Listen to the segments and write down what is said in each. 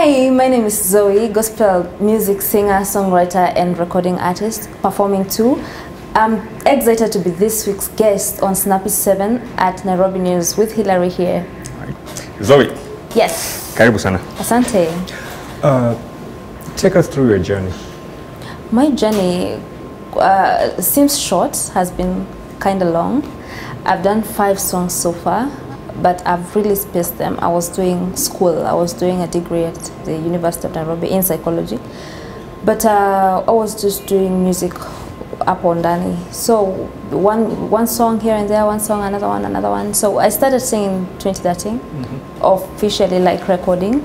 Hi, my name is Zoe, gospel music singer, songwriter, and recording artist, performing too. I'm excited to be this week's guest on SNAPPY 7 at Nairobi News with Hillary here. Right. Zoe. Yes. Karibu sana. Asante. Take us through your journey. My journey seems short, has been kind of long. I've done 5 songs so far, but I've really spaced them. I was doing school. I was doing a degree at the University of Nairobi in psychology. But I was just doing music up on Dani. So one song here and there, one song, another one. So I started singing in 2013, officially like recording.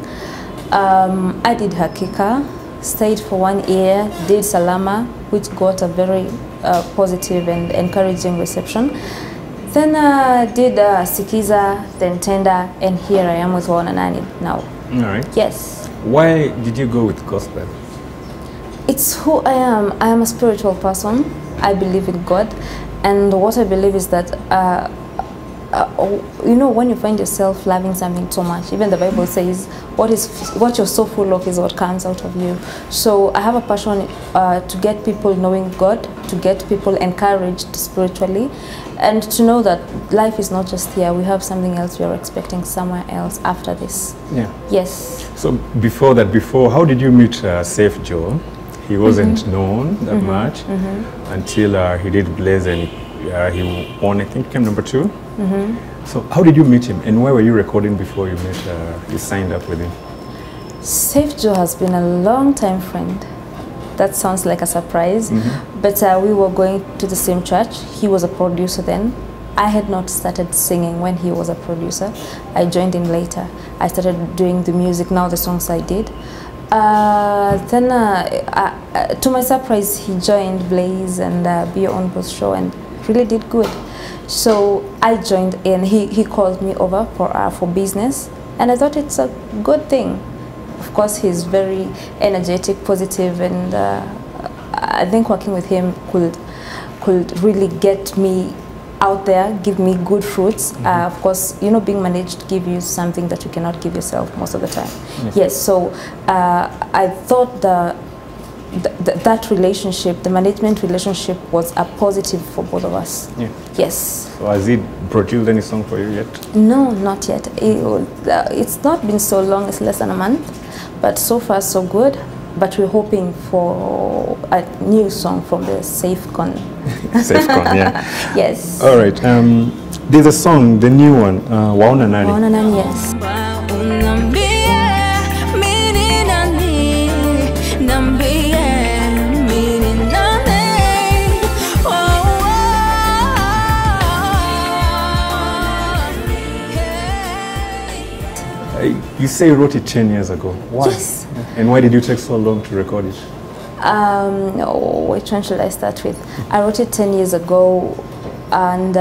I did Hakika, stayed for 1 year, did Salama, which got a very positive and encouraging reception. Then did Sikiza, then Tender, and here I am with Nani now. All right. Yes. Why did you go with gospel? It's who I am. I am a spiritual person. I believe in God. And what I believe is that, you know, when you find yourself loving something so much, even the Bible says, what you're so full of is what comes out of you. So I have a passion to get people knowing God, to get people encouraged spiritually, and to know that life is not just here. We have something else we are expecting somewhere else after this. Yeah. Yes. So before, how did you meet Safe Joe? He wasn't known that much until he did Blaze, and he won, I think, came number 2. So how did you meet him, and where were you recording before you met, you signed up with him? Safe Joe has been a long-time friend. That sounds like a surprise, but we were going to the same church. He was a producer then. I had not started singing when he was a producer. I joined in later. I started doing the music, now the songs I did. Then, to my surprise, he joined Blaze and Be Your Own Boss show and really did good. So I joined in. He called me over for business, and I thought it's a good thing. Of course, he's very energetic, positive, and I think working with him could really get me out there, give me good fruits. Of course, you know, being managed give you something that you cannot give yourself most of the time. Yes, so I thought that relationship, the management relationship, was a positive for both of us. Yeah. Yes. So has he produced any song for you yet? No, not yet. It's not been so long, it's less than a month. But so far, so good. But we're hoping for a new song from the SafeCon. SafeCon, yeah. Yes. All right. There's a song, the new one, Waona Nani. Waona Nani, yes. You say you wrote it 10 years ago. Why? Yes. And why did you take so long to record it? Which one should I start with? I wrote it 10 years ago, and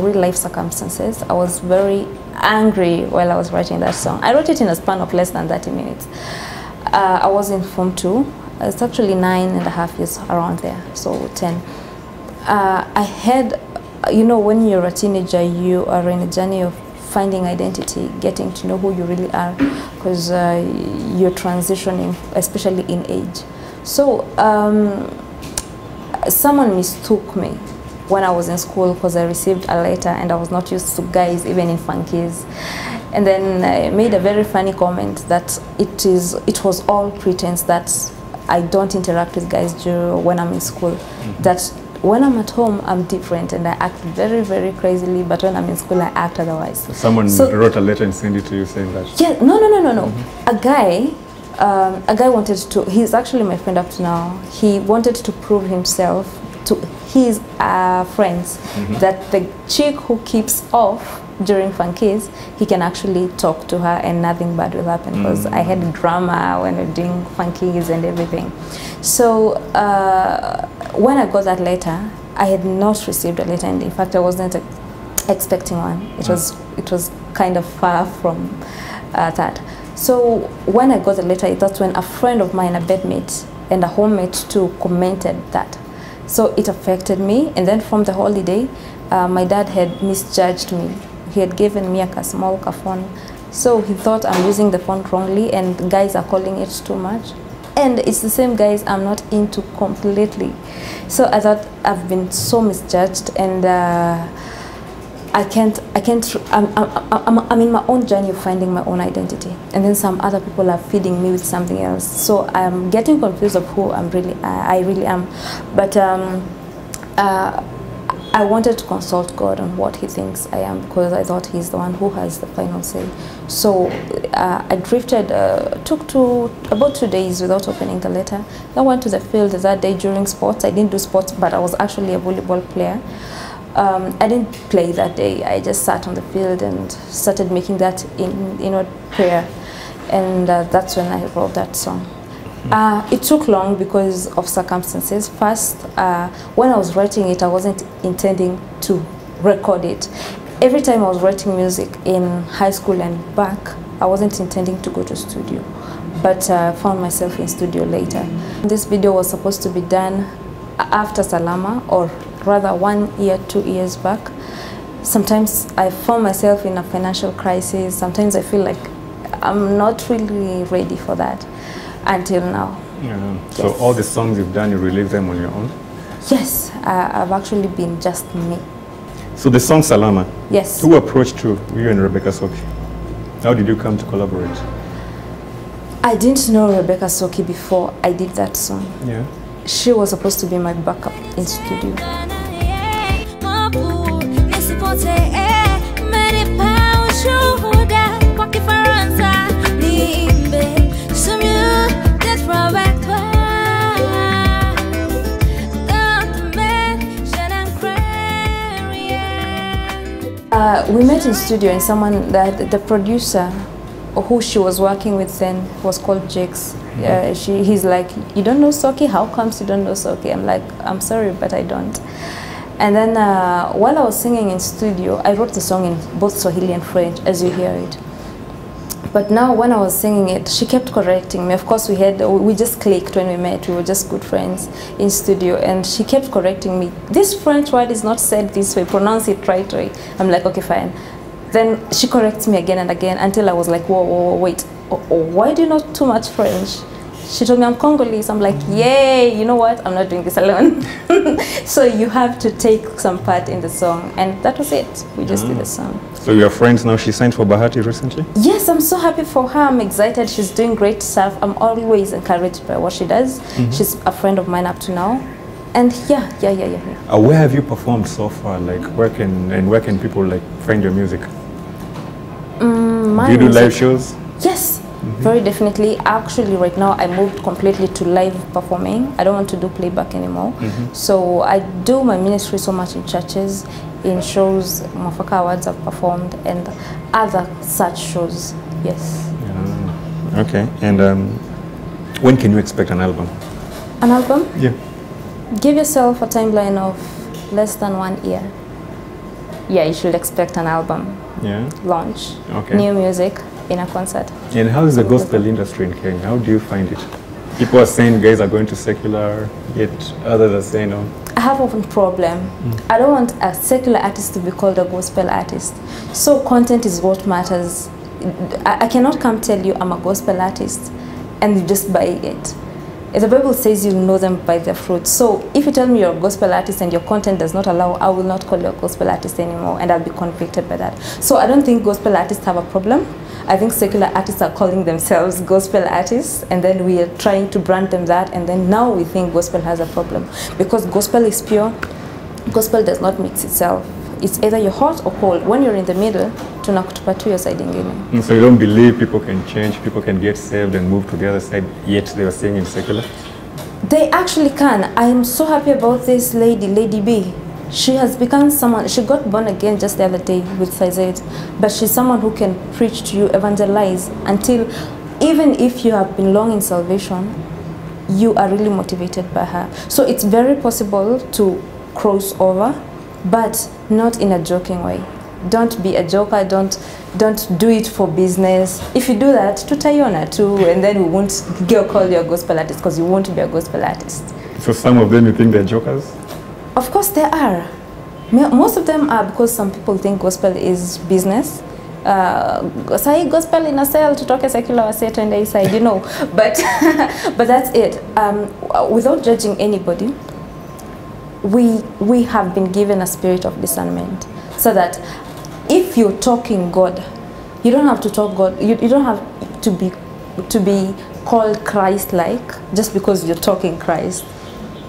real life circumstances. I was very angry while I was writing that song. I wrote it in a span of less than 30 minutes. I was in Form 2. It's actually 9.5 years around there, so 10. I had, you know, when you're a teenager, you are in a journey of finding identity, getting to know who you really are, because you're transitioning, especially in age. So someone mistook me when I was in school because I received a letter and I was not used to guys, even in funkies. And then I made a very funny comment that it was all pretense, that I don't interact with guys when I'm in school. That when I'm at home, I'm different and I act very, very crazily, but when I'm in school, I act otherwise. Someone wrote a letter and sent it to you saying that? Yeah, no. A guy wanted to, he's actually my friend up to now, he wanted to prove himself to his friends that the chick who keeps off during funkies, he can actually talk to her and nothing bad will happen, because I had drama when we were doing funkies and everything. So when I got that letter, I had not received a letter, and in fact I wasn't expecting one. It was kind of far from that. So when I got the letter, that's when a friend of mine, a bedmate and a homemate too, commented that. So it affected me, and then from the holiday, my dad had misjudged me. He had given me a small phone So he thought I'm using the font wrongly and guys are calling it too much. And it's the same guys I'm not into completely. So I thought I've been so misjudged, and I'm in my own journey of finding my own identity, and then some other people are feeding me with something else. So I'm getting confused of who I really am. But I wanted to consult God on what he thinks I am, because I thought he's the one who has the final say. So I drifted, took about 2 days without opening the letter. I went to the field that day during sports. I didn't do sports, but I was actually a volleyball player. I didn't play that day. I just sat on the field and started making that in prayer. And that's when I wrote that song. It took long because of circumstances. First, when I was writing it, I wasn't intending to record it. Every time I was writing music in high school and back, I wasn't intending to go to studio, but found myself in studio later. This video was supposed to be done after Salama, or rather 1 year, 2 years back. Sometimes I found myself in a financial crisis. Sometimes I feel like I'm not really ready for that. Until now. Yeah. Yes. So all the songs you've done, you release them on your own? Yes, I've actually been just me. So the song Salama, yes. Who approached you and Rebecca Soki? How did you come to collaborate? I didn't know Rebecca Soki before I did that song. Yeah. She was supposed to be my backup in studio. We met in studio, and someone that the producer who she was working with then was called Jakes. He's like, you don't know Soki? How comes you don't know Soki? I'm like, I'm sorry, but I don't. And then while I was singing in studio, I wrote the song in both Swahili and French, as you hear it. But now when I was singing it, she kept correcting me. Of course, we just clicked when we met. We were just good friends in studio, and she kept correcting me. This French word is not said this way. Pronounce it right way. I'm like, okay, fine. Then she corrects me again and again until I was like, whoa, wait. Why do you know too much French? She told me I'm Congolese. I'm like, yay, you know what? I'm not doing this alone. So you have to take some part in the song. And that was it. We just did the song. So you're friends now? She signed for Bahati recently? Yes, I'm so happy for her. I'm excited. She's doing great stuff. I'm always encouraged by what she does. She's a friend of mine up to now. And yeah. Where have you performed so far? Like, where can people like find your music? Do you do live shows? Yes. Very definitely. Actually, right now, I moved completely to live performing. I don't want to do playback anymore. So I do my ministry so much in churches, in shows, Mafaka Awards I've performed, and other such shows. Yes. Okay. And when can you expect an album? An album? Yeah. Give yourself a timeline of less than 1 year. Yeah, you should expect an album. Yeah. Launch. Okay. New music in a concert. And how is the gospel industry in Kenya? How do you find it? People are saying guys are going to secular, yet others are saying no. I have a problem. I don't want a secular artist to be called a gospel artist. So content is what matters. I cannot come tell you I'm a gospel artist and you just buy it. The Bible says you'll know them by their fruit. So if you tell me you're a gospel artist and your content does not allow, I will not call you a gospel artist anymore, and I'll be convicted by that. So I don't think gospel artists have a problem. I think secular artists are calling themselves gospel artists, and then we are trying to brand them that, and then now we think gospel has a problem. Because gospel is pure, gospel does not mix itself. It's either you're hot or cold. When you're in the middle, tunakutupatu side ingine. So you don't believe people can change, people can get saved and move to the other side, yet they are singing secular? They actually can. I am so happy about this lady, Lady B. She has become someone, she got born again just the other day with Zoes, but she's someone who can preach to you, evangelize, until even if you have been long in salvation, you are really motivated by her. So it's very possible to cross over, but not in a joking way. Don't be a joker, don't do it for business. If you do that, tutaiona too, and then we won't call you a gospel artist, because you won't be a gospel artist. So some of them you think they're jokers? Of course there are. Most of them are, because some people think gospel is business, Say gospel in a cell to talk a secular set on the side, you know. But but that's it. Without judging anybody, we have been given a spirit of discernment, so that if you're talking God, you don't have to talk God. You don't have to be called Christ-like just because you're talking Christ.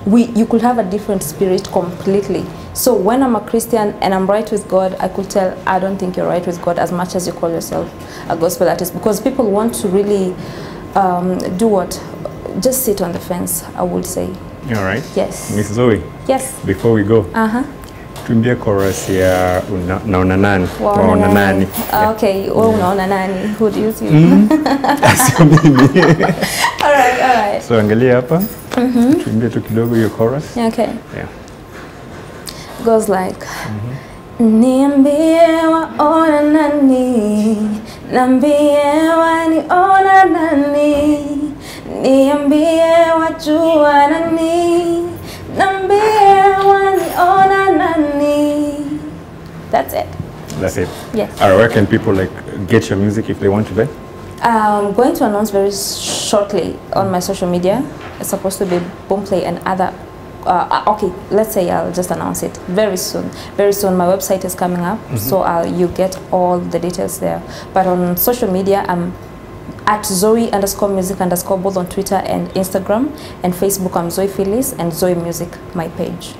You could have a different spirit completely. So when I'm a Christian and I'm right with God, I could tell, I don't think you're right with God as much as you call yourself a gospel artist, because people want to really do what? Just sit on the fence, I would say. All right. Yes. Miss Zoe. Yes. Before we go. Tuimbie chorus ya unaona nani? Waona nani? Okay, unaona nani? Who do you see? Sio mimi. All right. So angalia hapa. Tuimbie tu kidogo hiyo chorus. Okay. Yeah. Goes like niambie waona nani, niambie waniona nani, niambie wajua nani, niambie waniona nani. That's it. That's it. Yes. Alright, where can people like get your music if they want to buy? I'm going to announce very shortly on my social media. It's supposed to be Boomplay and other. Okay, let's say I'll just announce it very soon. Very soon, my website is coming up, so you get all the details there. But on social media, I'm at Zoe_music_ both on Twitter and Instagram, and Facebook I'm Zoe Phyllis and Zoe Music, my page.